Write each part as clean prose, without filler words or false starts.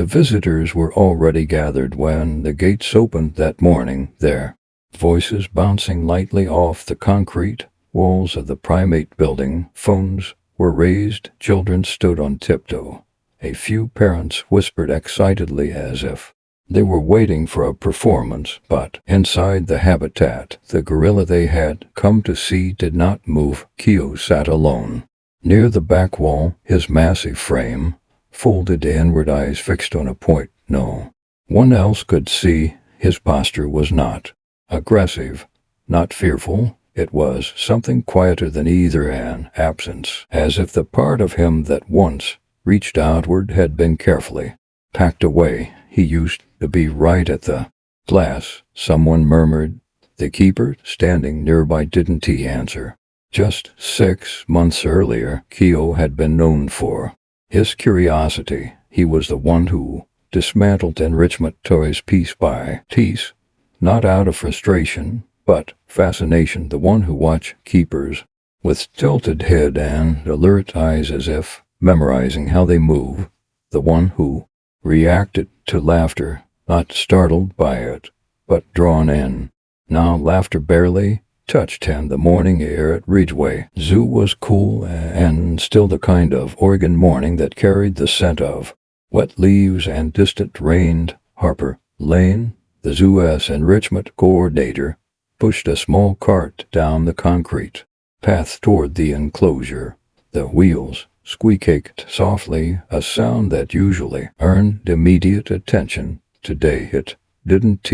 The visitors were already gathered when the gates opened that morning, their voices bouncing lightly off the concrete walls of the primate building. Phones were raised, children stood on tiptoe. A few parents whispered excitedly as if they were waiting for a performance, but inside the habitat, the gorilla they had come to see did not move. Kito sat alone. Near the back wall, his massive frame folded inward, eyes fixed on a point no one else could see. His posture was not aggressive, not fearful. It was something quieter than either, an absence, as if the part of him that once reached outward had been carefully packed away. He used to be right at the glass, someone murmured. The keeper, standing nearby, didn't he answer. Just 6 months earlier, Kito had been known for his curiosity. He was the one who dismantled enrichment toys piece by piece, not out of frustration, but fascination, the one who watched keepers with tilted head and alert eyes as if memorizing how they move, the one who reacted to laughter, not startled by it, but drawn in. Now laughter barely touched him. The morning air at Ridgeway Zoo was cool and still, the kind of Oregon morning that carried the scent of wet leaves and distant rain. Harper Lane, the zoo's enrichment coordinator, pushed a small cart down the concrete path toward the enclosure. The wheels squeaked softly, a sound that usually earned immediate attention. Today it didn't.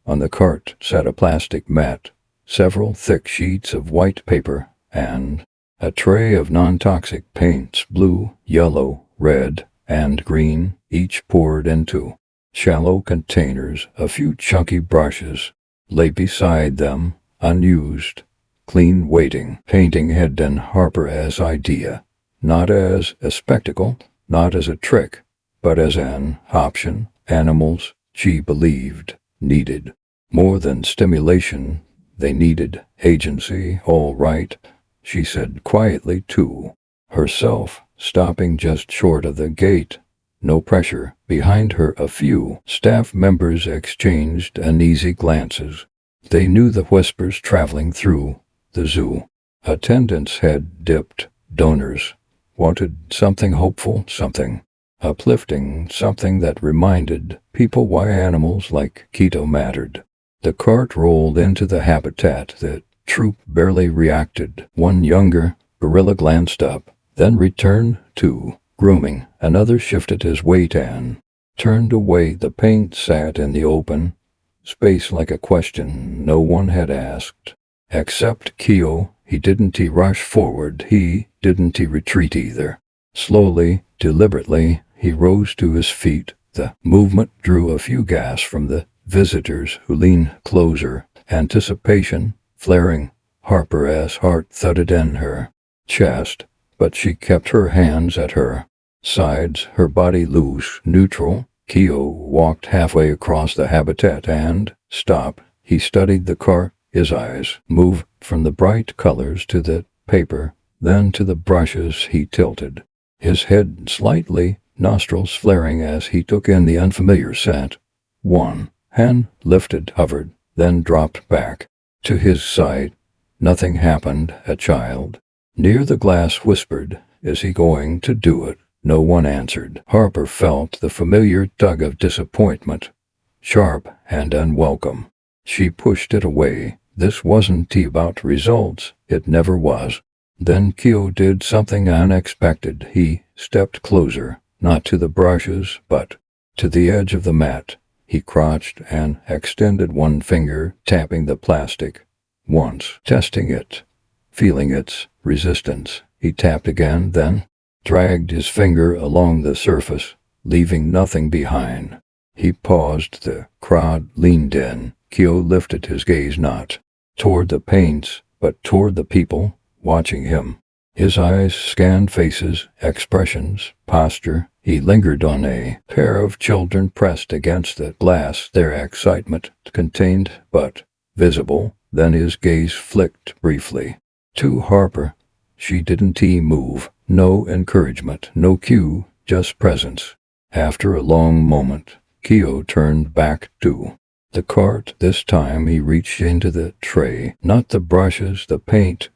On the cart sat a plastic mat, several thick sheets of white paper, and a tray of non-toxic paints, blue, yellow, red, and green, each poured into shallow containers. A few chunky brushes lay beside them, unused, clean, waiting. Painting had been Harper's idea, not as a spectacle, not as a trick, but as an option. Animals, she believed, needed more than stimulation. They needed agency. All right, she said quietly to herself, stopping just short of the gate. No pressure. Behind her, a few staff members exchanged uneasy glances. They knew the whispers traveling through the zoo. Attendants had dipped. Donors wanted something hopeful, something uplifting, something that reminded people why animals like Kito mattered. The cart rolled into the habitat. The troop barely reacted. One younger gorilla glanced up, then returned to grooming. Another shifted his weight and turned away. The paint sat in the open space like a question no one had asked, except Kito. He didn't rush forward. He didn't retreat either. Slowly, deliberately, he rose to his feet. The movement drew a few gasps from the visitors, who leaned closer, anticipation flaring. Harper's heart thudded in her chest, but she kept her hands at her sides, her body loose, neutral. Kito walked halfway across the habitat and stopped. He studied the cart. His eyes moved from the bright colors to the paper, then to the brushes. He tilted his head slightly, nostrils flaring as he took in the unfamiliar scent. One hand lifted, hovered, then dropped back to his side. Nothing happened. A child near the glass whispered, "Is he going to do it?" No one answered. Harper felt the familiar tug of disappointment, sharp and unwelcome. She pushed it away. This wasn't about results. It never was. Then Kito did something unexpected. He stepped closer, not to the brushes, but to the edge of the mat. He crouched and extended one finger, tapping the plastic once, testing it, feeling its resistance. He tapped again, then dragged his finger along the surface, leaving nothing behind. He paused. The crowd leaned in. Kito lifted his gaze not toward the paints, but toward the people watching him. His eyes scanned faces, expressions, posture. He lingered on a pair of children pressed against the glass, their excitement contained but visible. Then his gaze flicked briefly to Harper. She didn't move. No encouragement, no cue, just presence. After a long moment, Kito turned back to the cart. This time he reached into the tray, not the brushes, the paint.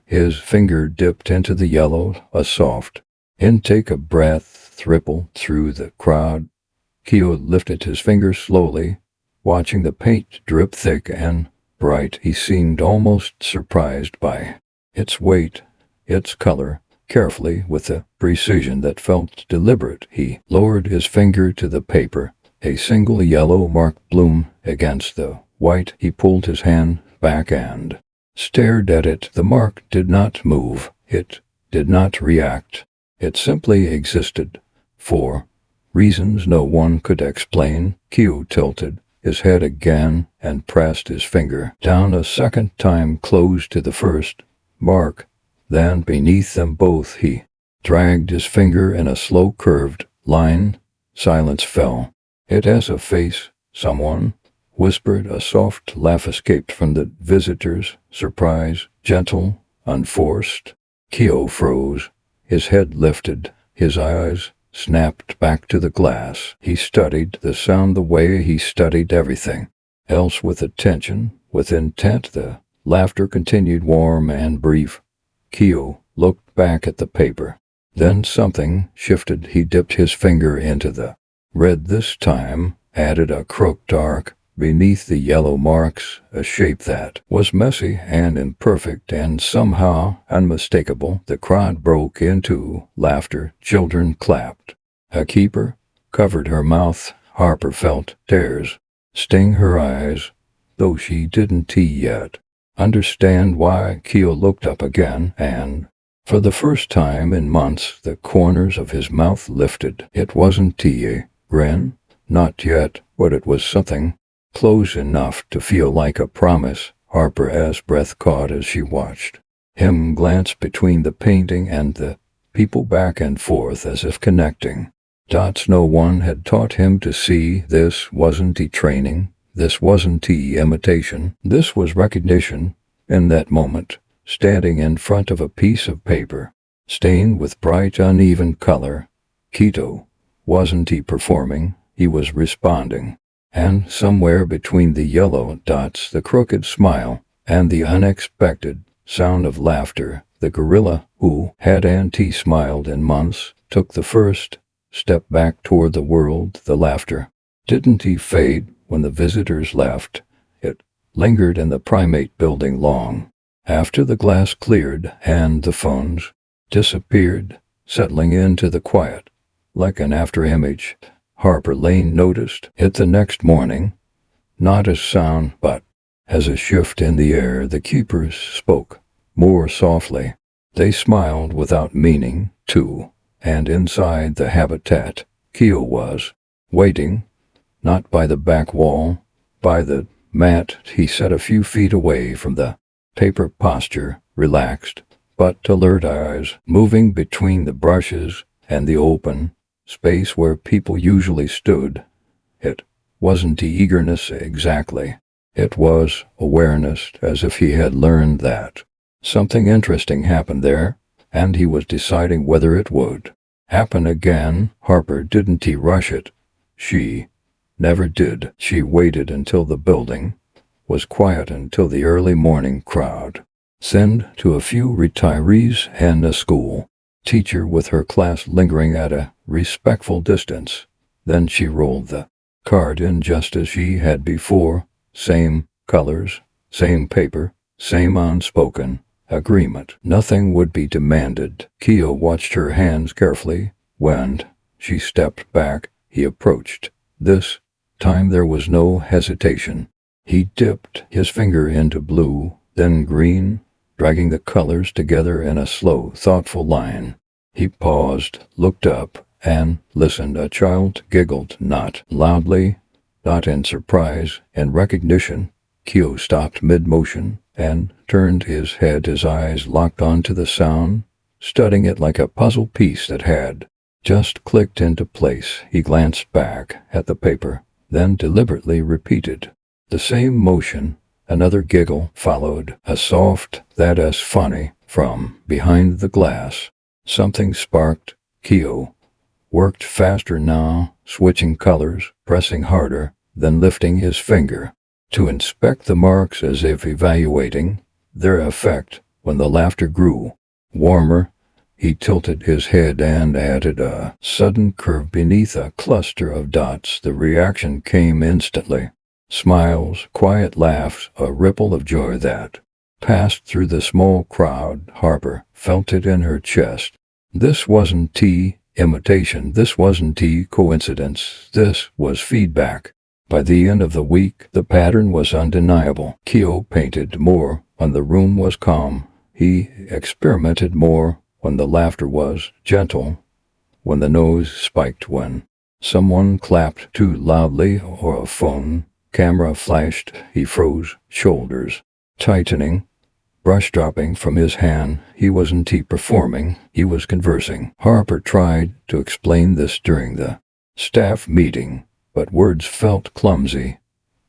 His finger dipped into the yellow, a soft intake of breath rippled through the crowd. Kito lifted his finger slowly, watching the paint drip thick and bright. He seemed almost surprised by its weight, its color. Carefully, with a precision that felt deliberate, he lowered his finger to the paper. A single yellow mark bloomed against the white. He pulled his hand back and stared at it. The mark did not move. It did not react. It simply existed. For reasons no one could explain, Kito tilted his head again and pressed his finger down a second time, close to the first mark. Then beneath them both he dragged his finger in a slow curved line. Silence fell. "It has a face," someone whispered. A soft laugh escaped from the visitors. Surprise, gentle, unforced. Kito froze. His head lifted. His eyes snapped back to the glass. He studied the sound the way he studied everything else, with attention, with intent. The laughter continued, warm and brief. Kito looked back at the paper. Then something shifted. He dipped his finger into the red this time, added a crooked arc beneath the yellow marks, a shape that was messy and imperfect and somehow unmistakable. The crowd broke into laughter. Children clapped. A keeper covered her mouth. Harper felt tears sting her eyes, though she didn't yet understand why. Kito looked up again, and for the first time in months the corners of his mouth lifted. It wasn't a grin, not yet, but it was something close enough to feel like a promise. Harper's breath caught as she watched him glance between the painting and the people, back and forth as if connecting dots. No one had taught him to see. This wasn't training. This wasn't imitation. This was recognition. In that moment, standing in front of a piece of paper stained with bright uneven color, Kito wasn't performing, he was responding. And somewhere between the yellow dots, the crooked smile, and the unexpected sound of laughter, the gorilla, who hadn't smiled in months, took the first step back toward the world. The laughter didn't fade when the visitors left. It lingered in the primate building long after the glass cleared and the phones disappeared, settling into the quiet like an afterimage. Harper Lane noticed it the next morning, not as sound, but as a shift in the air. The keepers spoke more softly. They smiled without meaning to, and inside the habitat, Kito was waiting, not by the back wall, by the mat. He sat a few feet away from the paper, posture relaxed, but alert, eyes moving between the brushes and the open space where people usually stood. It wasn't eagerness exactly. It was awareness, as if he had learned that something interesting happened there, and he was deciding whether it would happen again. Harper didn't rush it. She never did. She waited until the building was quiet, until the early morning crowd thinned to a few retirees and a school teacher with her class lingering at a respectful distance. Then she rolled the card in just as she had before. Same colors, same paper, same unspoken agreement. Nothing would be demanded. Kito watched her hands carefully. When she stepped back, he approached. This time there was no hesitation. He dipped his finger into blue, then green, dragging the colors together in a slow, thoughtful line. He paused, looked up, and listened. A child giggled, not loudly, not in surprise, in recognition. Kito stopped mid-motion and turned his head. His eyes locked onto the sound, studying it like a puzzle piece that had just clicked into place. He glanced back at the paper, then deliberately repeated the same motion. Another giggle followed, a soft "that's funny" from behind the glass. Something sparked. Kito worked faster now, switching colors, pressing harder, then lifting his finger to inspect the marks as if evaluating their effect. When the laughter grew warmer, he tilted his head and added a sudden curve beneath a cluster of dots. The reaction came instantly. Smiles, quiet laughs, a ripple of joy that passed through the small crowd. Harper felt it in her chest. This wasn't imitation. This wasn't coincidence. This was feedback. By the end of the week, the pattern was undeniable. Kito painted more when the room was calm. He experimented more when the laughter was gentle, when the nose spiked, when someone clapped too loudly or a phone camera flashed. He froze, shoulders tightening, brush dropping from his hand. He wasn't performing, he was conversing. Harper tried to explain this during the staff meeting, but words felt clumsy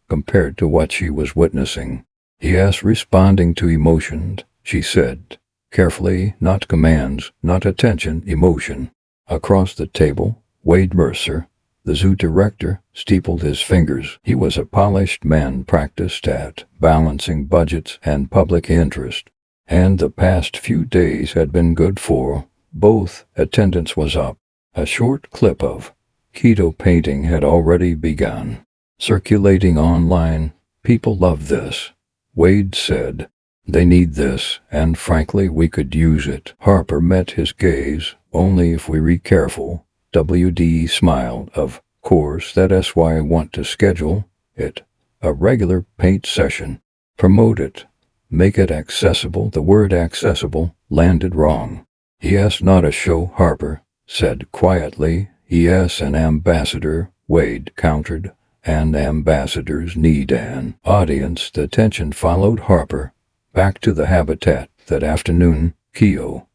compared to what she was witnessing. Yes, responding to emotions, she said carefully, not commands, not attention, emotion. Across the table, Wade Mercer, the zoo director, steepled his fingers. He was a polished man practiced at balancing budgets and public interest, and the past few days had been good for both. Attendance was up. A short clip of Kito painting had already begun circulating online. People love this, Wade said. They need this, and frankly we could use it. Harper met his gaze. Only if we be careful. WD smiled. Of course, that's why I want to schedule it. A regular paint session. Promote it. Make it accessible. The word accessible landed wrong. Yes, not a show, Harper said quietly. Yes, an ambassador, Wade countered. And ambassadors need an audience. The tension followed Harper back to the habitat. That afternoon, Kito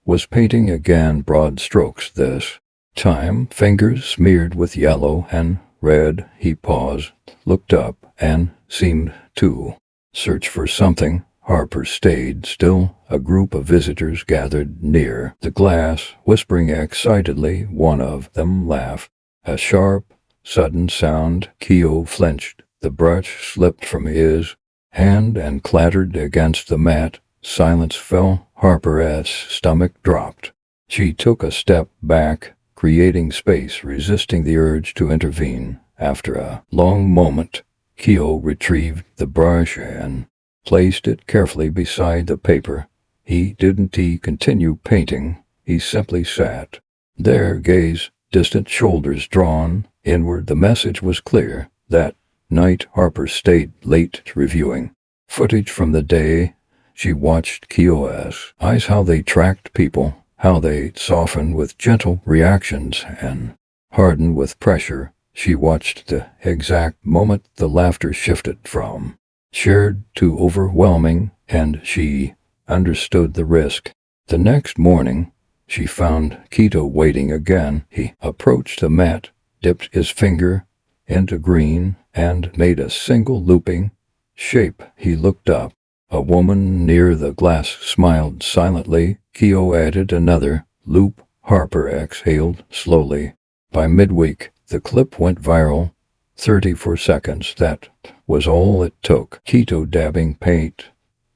was painting again, broad strokes this time, fingers smeared with yellow and red. He paused, looked up, and seemed to search for something. Harper stayed still. A group of visitors gathered near the glass, whispering excitedly. One of them laughed. A sharp, sudden sound. Kito flinched. The brush slipped from his hand and clattered against the mat. Silence fell. Harper's stomach dropped. She took a step back, creating space, resisting the urge to intervene. After a long moment, Kito retrieved the brush and placed it carefully beside the paper. He didn't continue painting. He simply sat there, gaze distant, shoulders drawn inward. The message was clear. That night, Harper stayed late reviewing footage from the day. She watched Kito's eyes, how they tracked people, how they softened with gentle reactions and hardened with pressure. She watched the exact moment the laughter shifted from shared to overwhelming, and she understood the risk. The next morning, she found Kito waiting again. He approached the mat, dipped his finger into green, and made a single looping shape. He looked up. A woman near the glass smiled silently. Kito added another loop. Harper exhaled slowly. By midweek, the clip went viral. 34 seconds, that was all it took. Kito dabbing paint,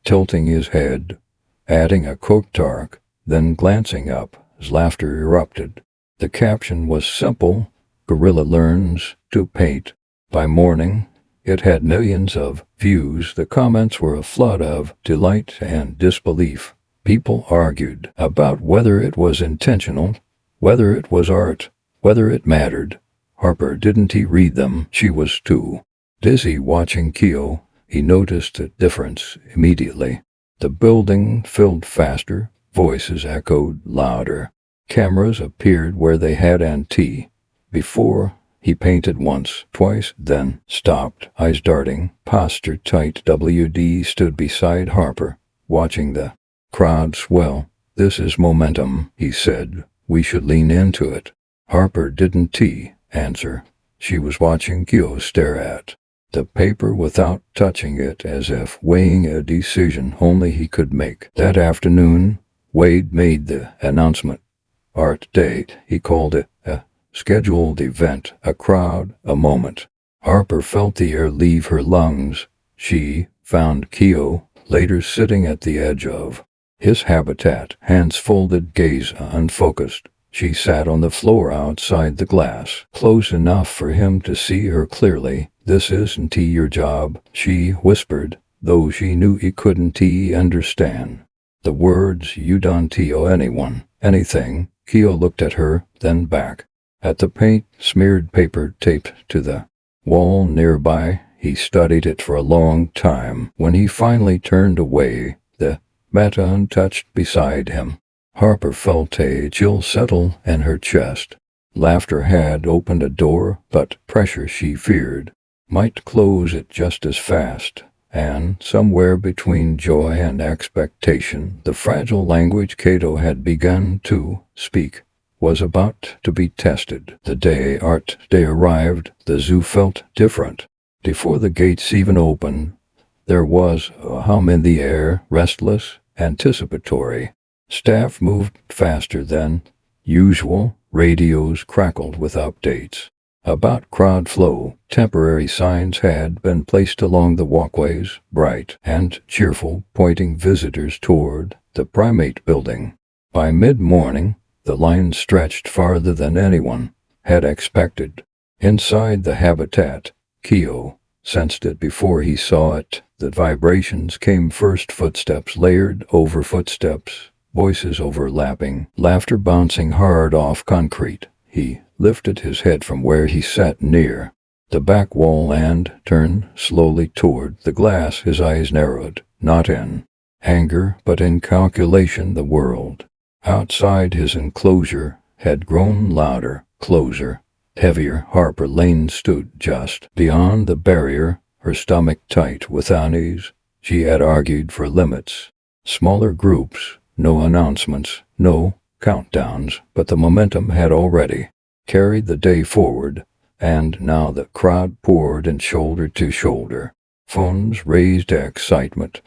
tilting his head, adding a cooktark, then glancing up as laughter erupted. The caption was simple: Gorilla learns to paint. By morning, it had millions of views. The comments were a flood of delight and disbelief. People argued about whether it was intentional, whether it was art, whether it mattered. Harper didn't read them. She was too dizzy watching Kito. He noticed a difference immediately. The building filled faster. Voices echoed louder. Cameras appeared where they hadn't before. He painted once, twice, then stopped, eyes darting, posture tight. WD stood beside Harper, watching the crowd swell. This is momentum, he said. We should lean into it. Harper didn't answer. She was watching Kito stare at the paper without touching it, as if weighing a decision only he could make. That afternoon, Wade made the announcement. art date. He called it a scheduled event, a crowd, a moment. Harper felt the air leave her lungs. She found Kito later sitting at the edge of his habitat, hands folded, gaze unfocused. She sat on the floor outside the glass, close enough for him to see her clearly. "This isn't your job," she whispered, though she knew he couldn't understand the words. "You don't owe anyone anything." Kito looked at her, then back at the paint-smeared paper taped to the wall nearby. He studied it for a long time. When he finally turned away, the mat untouched beside him, Harper felt a chill settle in her chest. Laughter had opened a door, but pressure, she feared, might close it just as fast. And somewhere between joy and expectation, the fragile language Kito had begun to speak was about to be tested. The day art day arrived, the zoo felt different. Before the gates even opened, there was a hum in the air, restless, anticipatory. Staff moved faster than usual. Radios crackled with updates about crowd flow. Temporary signs had been placed along the walkways, bright and cheerful, pointing visitors toward the primate building. By mid-morning, the line stretched farther than anyone had expected. Inside the habitat, Kito sensed it before he saw it. The vibrations came first, footsteps layered over footsteps, voices overlapping, laughter bouncing hard off concrete. He lifted his head from where he sat near the back wall and turned slowly toward the glass. His eyes narrowed, not in anger, but in calculation. The world outside his enclosure had grown louder, closer, heavier. Harper Lane stood just beyond the barrier, her stomach tight with unease. She had argued for limits, smaller groups, no announcements, no countdowns, but the momentum had already carried the day forward, and now the crowd poured in shoulder to shoulder. Phones raised excitement,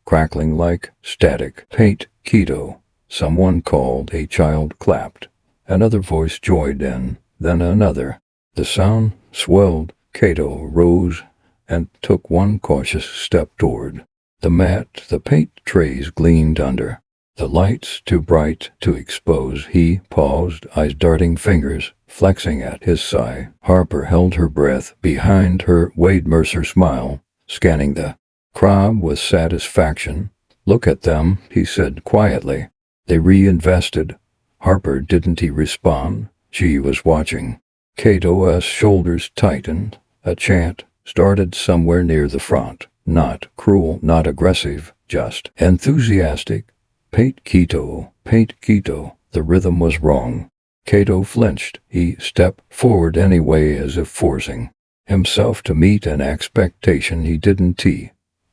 crackling like static. "Paint Kito," someone called. A child clapped. Another voice joined in, then another. The sound swelled. Kito rose and took one cautious step toward the mat. The paint trays gleamed under the lights, too bright to expose. He paused, eyes darting, fingers flexing at his side. Harper held her breath. Behind her, Wade Mercer smiled, scanning the crowd with satisfaction. "Look at them," he said quietly. "They reinvested." Harper didn't respond. She was watching. Kito's shoulders tightened. A chant started somewhere near the front. Not cruel, not aggressive, just enthusiastic. "Paint Kito, paint Kito." The rhythm was wrong. Kito flinched. He stepped forward anyway, as if forcing himself to meet an expectation he didn't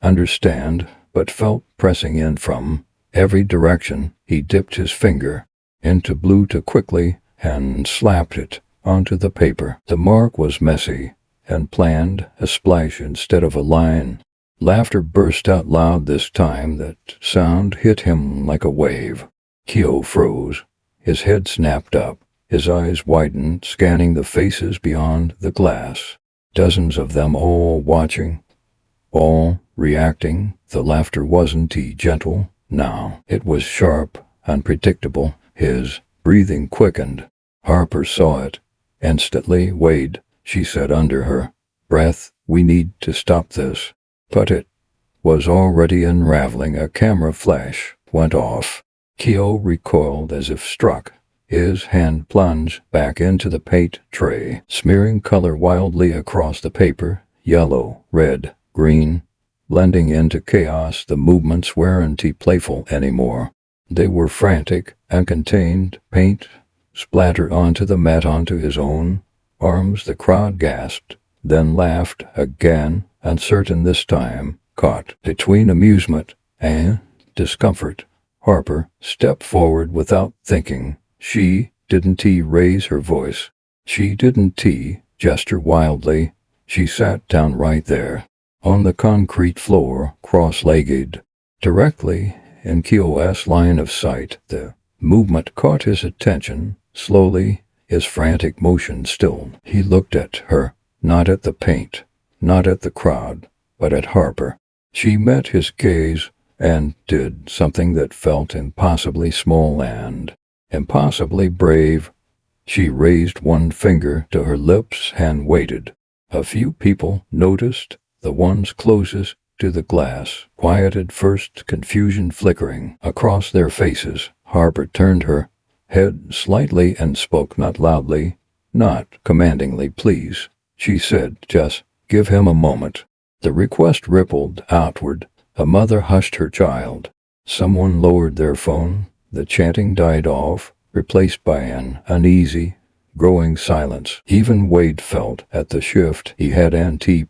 understand, but felt pressing in from every direction. He dipped his finger into blue too quickly and slapped it onto the paper. The mark was messy and planned, a splash instead of a line. Laughter burst out loud this time. That sound hit him like a wave. Kito froze. His head snapped up. His eyes widened, scanning the faces beyond the glass. Dozens of them, all watching, all reacting. The laughter wasn't gentle now. It was sharp, unpredictable. His breathing quickened. Harper saw it instantly. "Wade," she said under her breath, "we need to stop this." But it was already unraveling. A camera flash went off. Kito recoiled as if struck. His hand plunged back into the paint tray, smearing color wildly across the paper. Yellow, red, green, blending into chaos. The movements weren't playful anymore. They were frantic, uncontained. Paint splattered onto the mat, onto his own arms. The crowd gasped, then laughed again, uncertain this time, caught between amusement and discomfort. Harper stepped forward without thinking. She didn't raise her voice. She didn't gesture wildly. She sat down right there, on the concrete floor, cross-legged, directly in Kito's line of sight. The movement caught his attention. Slowly, his frantic motion stilled. He looked at her, not at the paint, not at the crowd, but at Harper. She met his gaze and did something that felt impossibly small and impossibly brave. She raised one finger to her lips and waited. A few people noticed, the ones closest to the glass, quieted first, confusion flickering across their faces. Harper turned her head slightly and spoke, not loudly, not commandingly. "Please," she said, "just give him a moment." The request rippled outward. A mother hushed her child. Someone lowered their phone. The chanting died off, replaced by an uneasy, growing silence. Even Wade felt at the shift he had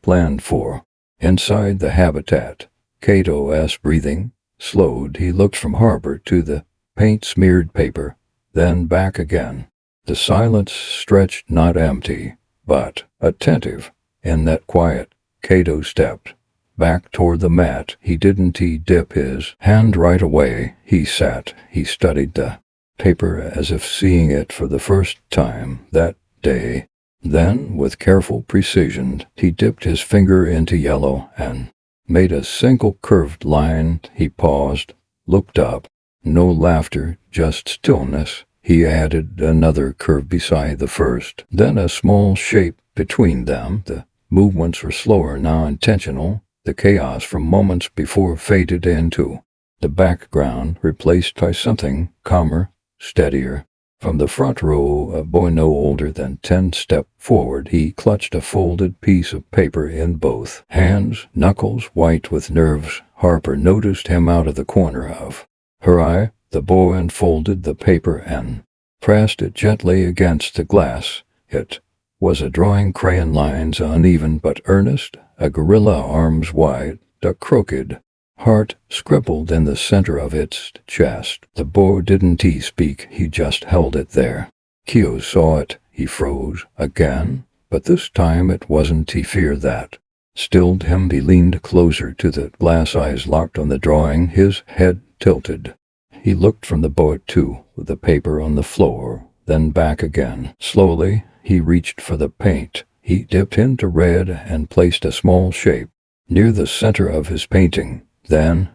planned for. Inside the habitat, Kito's breathing slowed. He looked from Harper to the paint-smeared paper, then back again. The silence stretched, not empty, but attentive. In that quiet, Kito stepped back toward the mat. He didn't dip his hand right away. He sat. He studied the paper as if seeing it for the first time that day. Then, with careful precision, he dipped his finger into yellow and made a single curved line. He paused, looked up. No laughter, just stillness. He added another curve beside the first, then a small shape between them. The movements were slower now, intentional. The chaos from moments before faded into the background, replaced by something calmer, steadier. From the front row, a boy no older than 10 stepped forward. He clutched a folded piece of paper in both hands, knuckles white with nerves. Harper noticed him out of the corner of her eye. The boy unfolded the paper and pressed it gently against the glass. It was a drawing, crayon lines uneven but earnest, a gorilla arms wide, a crooked heart scribbled in the center of its chest. The boy didn't speak, he just held it there. Kyo saw it. He froze again, but this time it wasn't fear that stilled him. He leaned closer to the glass, eyes locked on the drawing, his head tilted. He looked from the boy to the paper on the floor, then back again. Slowly, he reached for the paint. He dipped into red and placed a small shape near the center of his painting. Then,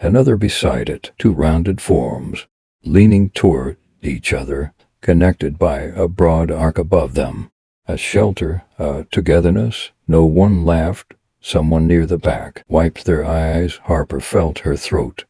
another beside it, two rounded forms, leaning toward each other, connected by a broad arc above them. A shelter, a togetherness. No one laughed. Someone near the back wiped their eyes. Harper felt her throat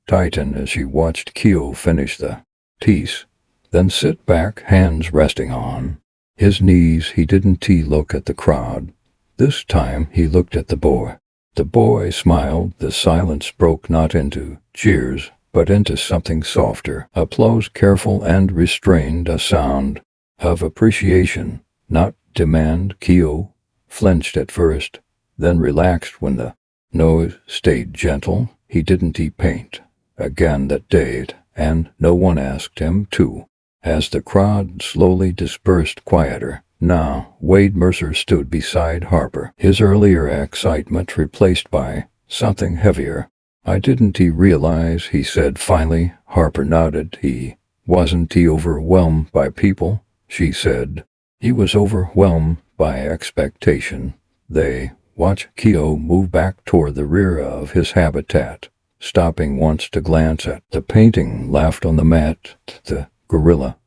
tighten as she watched Kyo finish the piece, then sit back, hands resting on his knees. He didn't look at the crowd. This time he looked at the boy. The boy smiled. The silence broke not into cheers, but into something softer. Applause, careful and restrained, a sound of appreciation, not demand. Kyo flinched at first, then relaxed when the noise stayed gentle. He didn't paint again that day, and no one asked him to. As the crowd slowly dispersed, quieter now, Wade Mercer stood beside Harper, his earlier excitement replaced by something heavier. "I didn't realize," he said finally. Harper nodded. "He wasn't overwhelmed by people," she said. "He was overwhelmed by expectation." They watched Kyo move back toward the rear of his habitat, stopping once to glance at the painting, laughed on the mat. The gorilla,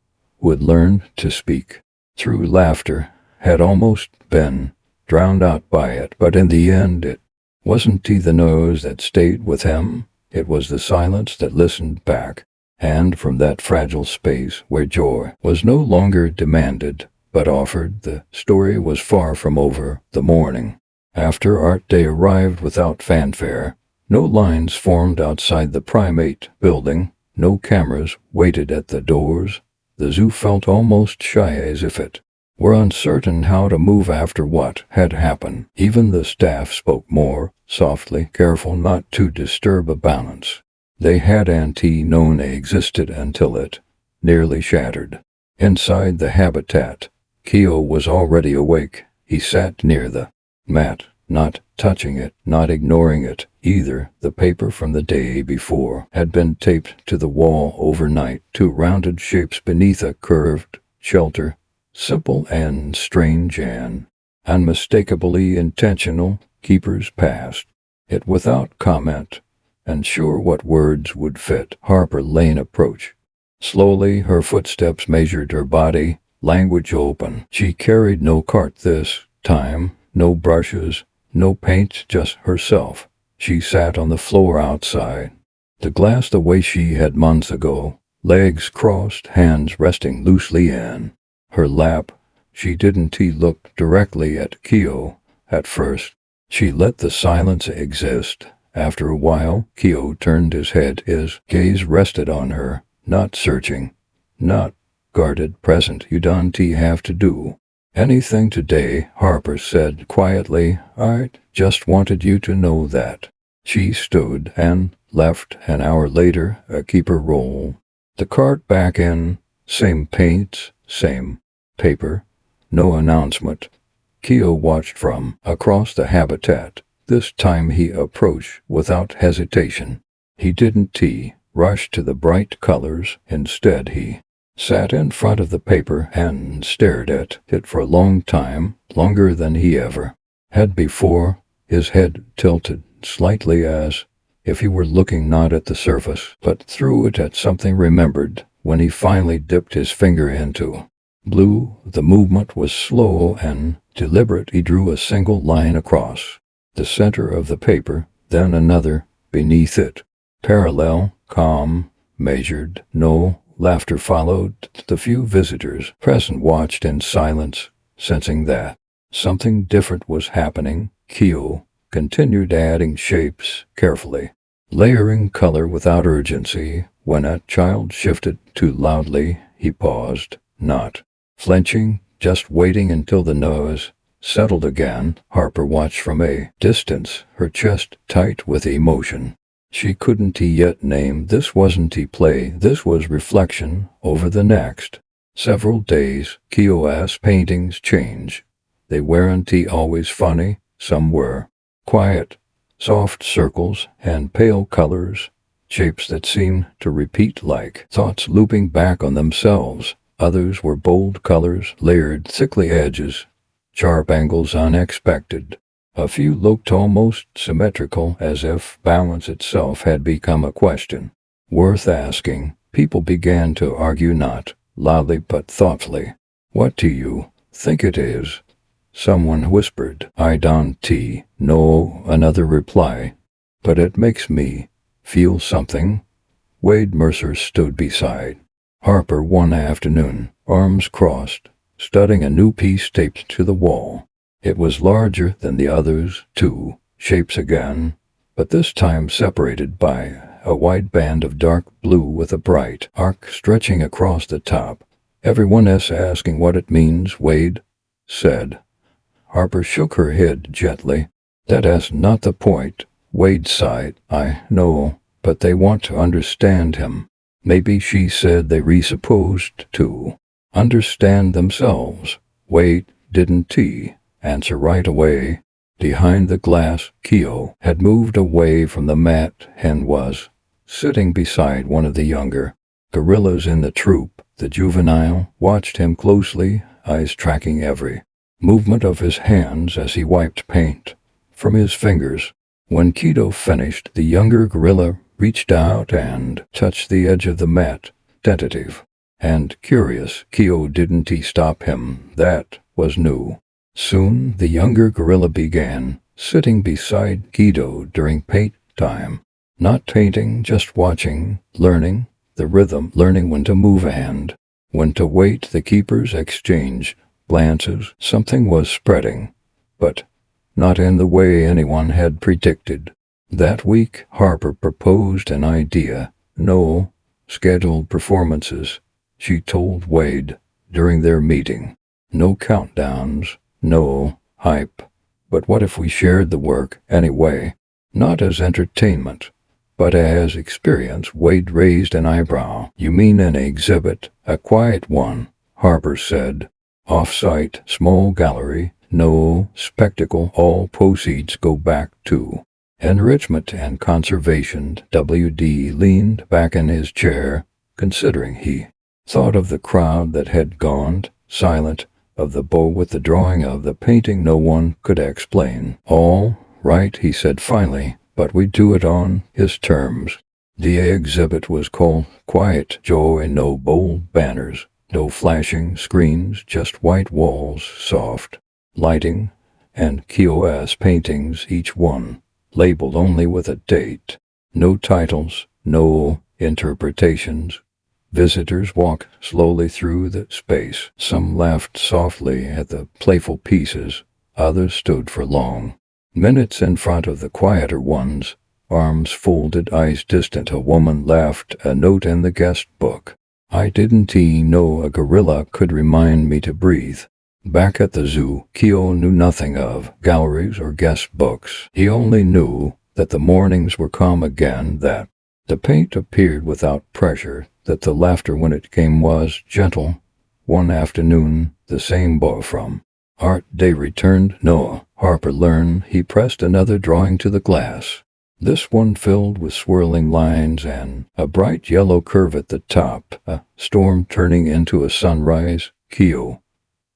who had learned to speak through laughter, had almost been drowned out by it, but in the end it wasn't the noise that stayed with him, it was the silence that listened back, and from that fragile space where joy was no longer demanded, but offered, the story was far from over. The morning after art day arrived without fanfare. No lines formed outside the primate building, no cameras waited at the doors. The zoo felt almost shy, as if it were uncertain how to move after what had happened. Even the staff spoke more softly, careful not to disturb a balance they hadn't known existed until it nearly shattered. Inside the habitat, Kyo was already awake. He sat near the mat, not touching it, not ignoring it either. The paper from the day before had been taped to the wall overnight, two rounded shapes beneath a curved shelter, simple and strange and unmistakably intentional. Keepers passed it without comment, unsure what words would fit. Harper Lane approached. Slowly her footsteps measured her body, language open. She carried no cart this time, no brushes, no paint, just herself. She sat on the floor outside, the glass the way she had months ago, legs crossed, hands resting loosely in her lap. She didn't look directly at Kito at first. She let the silence exist. After a while, Kito turned his head. His gaze rested on her, not searching, not guarded, present. You don't have to do anything today, Harper said quietly. I just wanted you to know that. She stood and left. An hour later, a keeper rolled the cart back in. Same paints, same paper, no announcement. Kito watched from across the habitat. This time he approached without hesitation. He didn't rush to the bright colors. Instead he sat in front of the paper and stared at it for a long time, longer than he ever had before, his head tilted slightly as if he were looking not at the surface, but through it at something remembered. When he finally dipped his finger into blue, the movement was slow and deliberate. He drew a single line across the center of the paper, then another beneath it. Parallel, calm, measured. No laughter followed. The few visitors present watched in silence, sensing that something different was happening. Kito continued adding shapes carefully, layering color without urgency. When a child shifted too loudly, he paused, not flinching, just waiting until the noise settled again. Harper watched from a distance, her chest tight with emotion. She couldn't yet name. This wasn't play, this was reflection. Over the next several days, Kito's paintings change. They weren't always funny. Some were quiet, soft circles and pale colors, shapes that seemed to repeat like thoughts looping back on themselves. Others were bold colors, layered, thickly edges, sharp angles unexpected. A few looked almost symmetrical, as if balance itself had become a question worth asking. People began to argue, not loudly but thoughtfully. What do you think it is? Someone whispered. I don't know, another reply. But it makes me feel something. Wade Mercer stood beside Harper one afternoon, arms crossed, studying a new piece taped to the wall. It was larger than the others, two shapes again, but this time separated by a wide band of dark blue with a bright arc stretching across the top. Everyone is asking what it means, Wade said. Harper shook her head gently. That's not the point. Wade sighed. I know, but they want to understand him. Maybe, she said, they were supposed to understand themselves. Wade didn't answer right away. Behind the glass, Kito had moved away from the mat and was sitting beside one of the younger gorillas in the troop. The juvenile watched him closely, eyes tracking every movement of his hands as he wiped paint from his fingers. When Kito finished, the younger gorilla reached out and touched the edge of the mat, tentative and curious. Kito didn't stop him. That was new. Soon the younger gorilla began sitting beside Kito during paint time. Not painting, just watching, learning the rhythm, learning when to move a hand, when to wait. The keepers exchanged glances. Something was spreading, but not in the way anyone had predicted. That week, Harper proposed an idea. No scheduled performances, she told Wade during their meeting. No countdowns, no hype. But what if we shared the work anyway? Not as entertainment, but as experience. Wade raised an eyebrow. You mean an exhibit? A quiet one, Harper said. Off-site, small gallery, no spectacle, all proceeds go back to enrichment and conservation. W.D. leaned back in his chair, considering. He thought of the crowd that had gone silent, of the bow with the drawing of the painting no one could explain. All right, he said finally, but we do it on his terms. The exhibit was called Quiet Joy, no bold banners, no flashing screens, just white walls, soft lighting, and KOS paintings, each one labeled only with a date. No titles, no interpretations. Visitors walked slowly through the space. Some laughed softly at the playful pieces. Others stood for long minutes in front of the quieter ones, arms folded, eyes distant. A woman laughed, a note in the guest book. I didn't know a gorilla could remind me to breathe. Back at the zoo, Kyo knew nothing of galleries or guest books. He only knew that the mornings were calm again, that the paint appeared without pressure, that the laughter when it came was gentle. One afternoon, the same boy from Art Day returned. Noah Harper learned. He pressed another drawing to the glass. This one filled with swirling lines and a bright yellow curve at the top, a storm turning into a sunrise. Kyo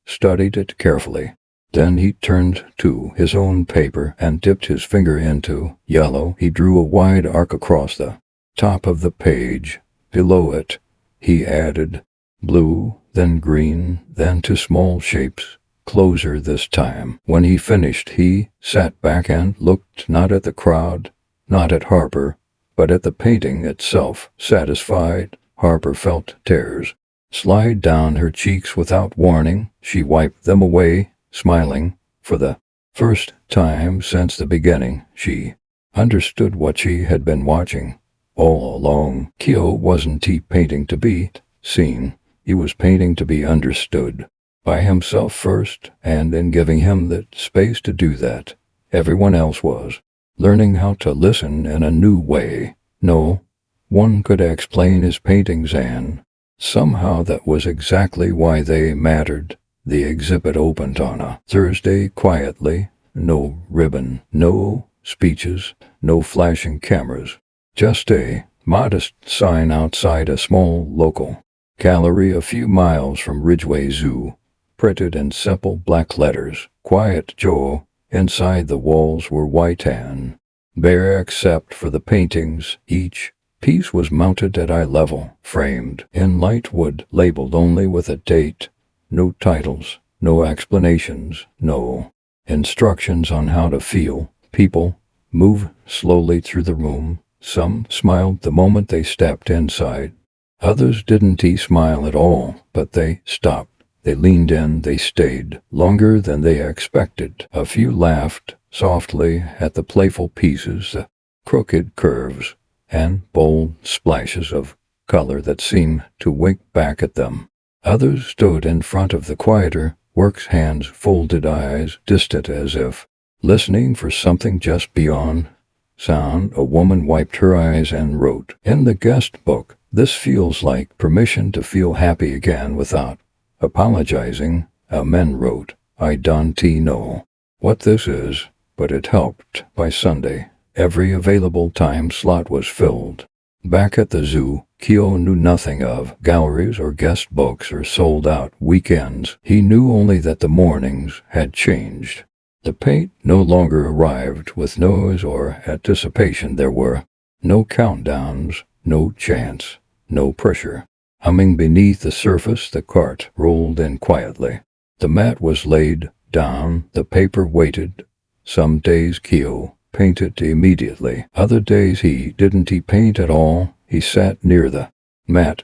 studied it carefully. Then he turned to his own paper and dipped his finger into yellow. He drew a wide arc across the top of the page. Below it, he added blue, then green, then two small shapes, closer this time. When he finished, he sat back and looked not at the crowd, not at Harper, but at the painting itself. Satisfied, Harper felt tears slide down her cheeks without warning. She wiped them away, smiling. For the first time since the beginning, she understood what she had been watching all along. Kyo wasn't painting to be seen. He was painting to be understood by himself first, and in giving him the space to do that, everyone else was learning how to listen in a new way. No one could explain his paintings, and somehow that was exactly why they mattered. The exhibit opened on a Thursday quietly. No ribbon, no speeches, no flashing cameras. Just a modest sign outside a small local gallery a few miles from Ridgeway Zoo, printed in simple black letters, Quiet Joe. Inside, the walls were white and bare except for the paintings. Each piece was mounted at eye level, framed in light wood, labeled only with a date. No titles, no explanations, no instructions on how to feel. People moved slowly through the room. Some smiled the moment they stepped inside. Others didn't smile at all, but they stopped. They leaned in, they stayed longer than they expected. A few laughed softly at the playful pieces, the crooked curves, and bold splashes of color that seemed to wink back at them. Others stood in front of the quieter works, hands folded, eyes distant, as if listening for something just beyond sound. A woman wiped her eyes and wrote in the guest book, "This feels like permission to feel happy again without apologizing." A man wrote, "I don't know what this is, but it helped." By Sunday, every available time slot was filled. Back at the zoo, Kyo knew nothing of galleries or guest books or sold-out weekends. He knew only that the mornings had changed. The paint no longer arrived with noise or anticipation. There were no countdowns, no chants, no pressure. Humming beneath the surface, the cart rolled in quietly. The mat was laid down, the paper waited. Some days Kyo painted immediately. Other days he didn't paint at all. He sat near the mat,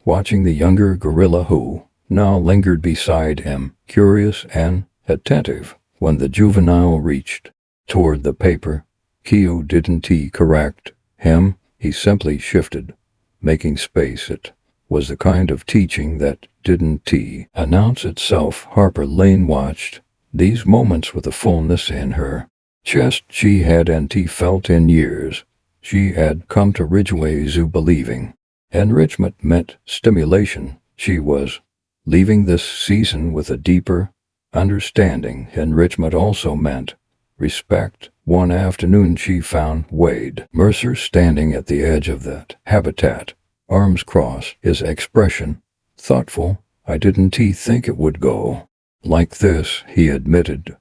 watching the younger gorilla who now lingered beside him, curious and attentive. When the juvenile reached toward the paper, Kyo didn't correct him. He simply shifted, making space. It was the kind of teaching that didn't announce itself. Harper Lane watched these moments with a fullness in her chest she hadn't felt in years. She had come to Ridgeway Zoo believing enrichment meant stimulation. She was leaving this season with a deeper understanding. Enrichment also meant respect. One afternoon she found Wade Mercer standing at the edge of that habitat, arms crossed, his expression thoughtful. I didn't think it would go like this, he admitted.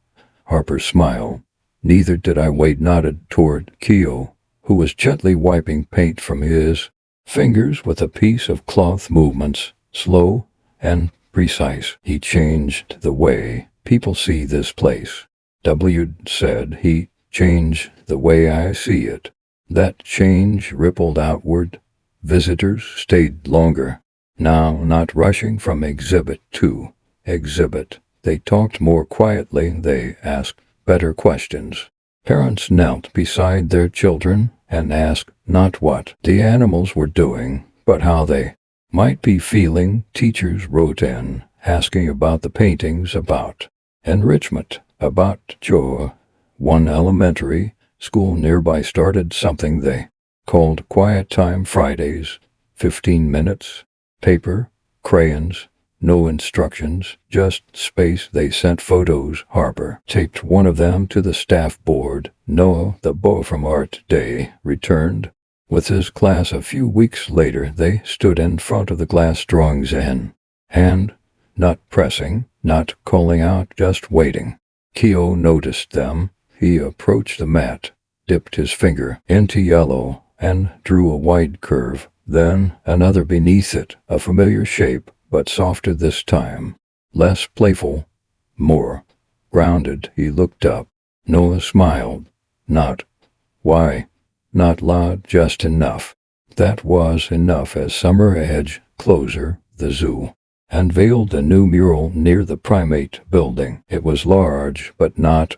Harper smiled. Neither did I. Wade nodded toward Kito, who was gently wiping paint from his fingers with a piece of cloth. Movements slow and precise. He changed the way people see this place. W said he changed the way I see it. That change rippled outward. Visitors stayed longer, now not rushing from exhibit to exhibit. They talked more quietly. They asked better questions. Parents knelt beside their children and asked not what the animals were doing, but how they might be feeling. Teachers wrote in, asking about the paintings, about enrichment, about joy. One elementary school nearby started something they called Quiet Time Fridays. 15 minutes, paper, crayons, no instructions, just space. They sent photos. Harper taped one of them to the staff board. Noah, the boy from Art Day, returned with his class a few weeks later. They stood in front of the glass, drawings in hand, not pressing, not calling out, just waiting. Kito noticed them. He approached the mat, dipped his finger into yellow, and drew a wide curve, then another beneath it, a familiar shape, but softer this time, less playful, more grounded. He looked up. Noah smiled. Not why, not loud, just enough. That was enough. As summer edged closer, the zoo unveiled a new mural near the primate building. It was large, but not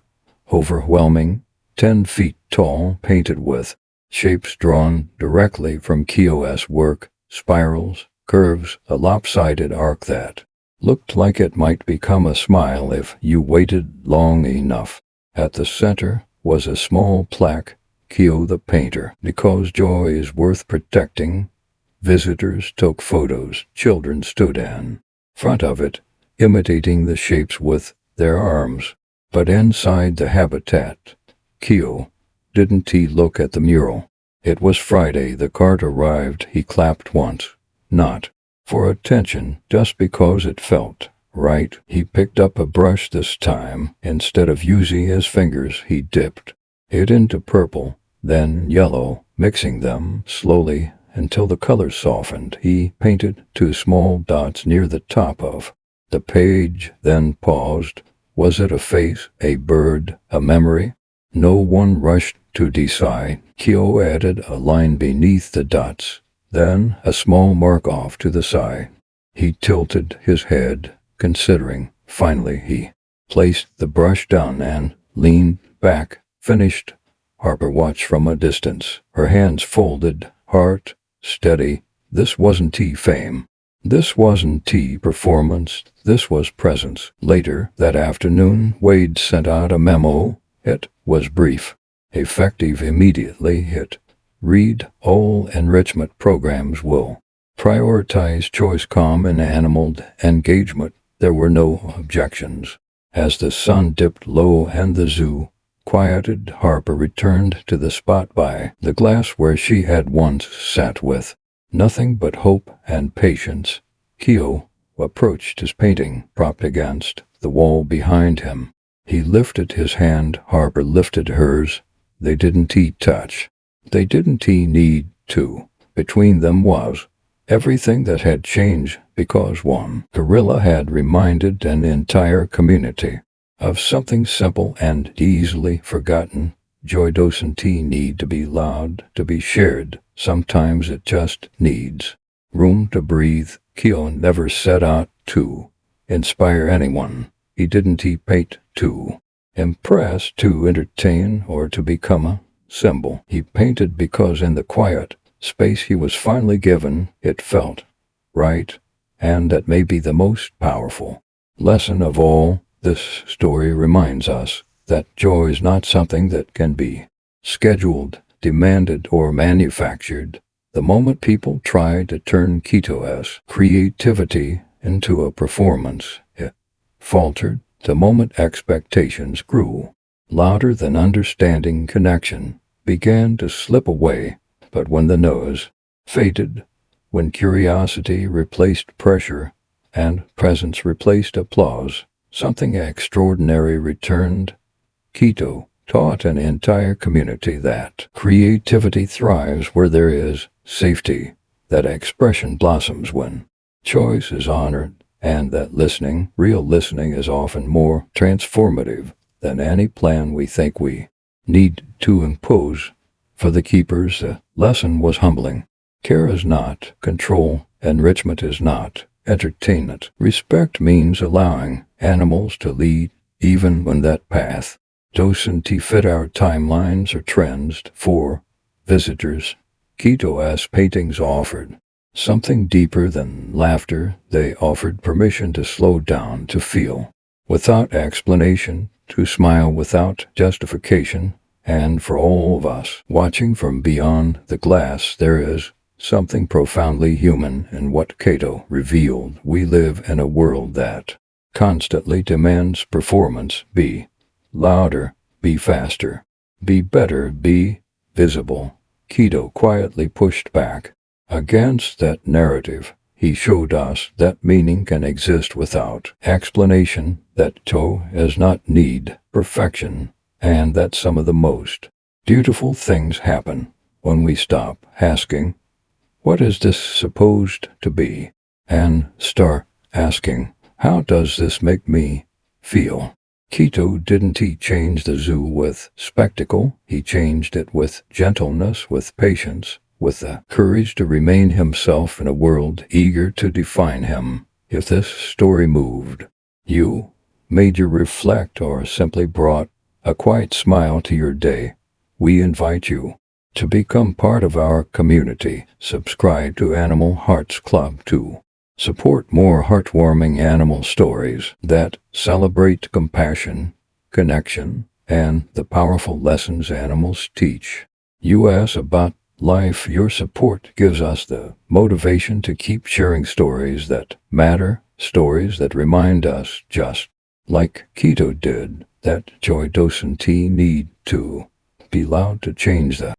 overwhelming, 10 feet tall, painted with shapes drawn directly from Kito's work, spirals, curves, a lopsided arc that looked like it might become a smile if you waited long enough. At the center was a small plaque, Kito the painter, because joy is worth protecting. Visitors took photos. Children stood in front of it, imitating the shapes with their arms. But inside the habitat, Kito didn't look at the mural. It was Friday. The cart arrived. He clapped once. Not for attention, just because it felt right. He picked up a brush this time. Instead of using his fingers, he dipped it into purple, then yellow, mixing them slowly until the color softened. He painted 2 small dots near the top of the page, then paused. Was it a face, a bird, a memory? No one rushed to decide. Kito added a line beneath the dots, then a small mark off to the side. He tilted his head, considering. Finally he placed the brush down and leaned back. Finished. Harper watched from a distance, her hands folded, heart steady. This wasn't fame. This wasn't performance. This was presence. Later that afternoon, Wade sent out a memo. It was brief, effective immediately. It read, all enrichment programs will prioritize choice, calm, and animal engagement. There were no objections. As the sun dipped low and the zoo quieted, Harper returned to the spot by the glass where she had once sat with nothing but hope and patience. Kito approached his painting, propped against the wall behind him. He lifted his hand. Harper lifted hers. They didn't touch. They didn't need to. Between them was everything that had changed, because one gorilla had reminded an entire community of something simple and easily forgotten. Joy doesn't need to be loud to be shared. Sometimes it just needs room to breathe. Kito never set out to inspire anyone. He didn't paint to impress, to entertain, or to become a symbol. He painted because in the quiet space he was finally given, it felt right. And that may be the most powerful lesson of all. This story reminds us that joy is not something that can be scheduled, demanded, or manufactured. The moment people try to turn Kito's creativity into a performance. It faltered the moment expectations grew. Louder than understanding connection began to slip away, but when the noise faded, when curiosity replaced pressure, and presence replaced applause, something extraordinary returned. Kito taught an entire community that creativity thrives where there is safety, that expression blossoms when choice is honored, and that listening, real listening, is often more transformative than any plan we think we need to impose. For the keepers, the lesson was humbling. Care is not control, enrichment is not entertainment. Respect means allowing animals to lead, even when that path doesn't fit our timelines or trends. For visitors, Kito's paintings offered something deeper than laughter. They offered permission to slow down, to feel without explanation, to smile without justification. And for all of us watching from beyond the glass, there is something profoundly human in what Kito revealed. We live in a world that constantly demands performance. Be louder, be faster, be better, be visible. Kito quietly pushed back against that narrative. He showed us that meaning can exist without explanation, that joy does not need perfection, and that some of the most beautiful things happen when we stop asking, "What is this supposed to be?" and start asking, "How does this make me feel?" Kito didn't he change the zoo with spectacle, he changed it with gentleness, with patience, with the courage to remain himself in a world eager to define him. If this story moved you, made you reflect, or simply brought a quiet smile to your day, we invite you to become part of our community. Subscribe to Animal Hearts Club to support more heartwarming animal stories that celebrate compassion, connection, and the powerful lessons animals teach us about life. Your support gives us the motivation to keep sharing stories that matter, stories that remind us, just like Kito did, that joy doesn't need to be loud to change the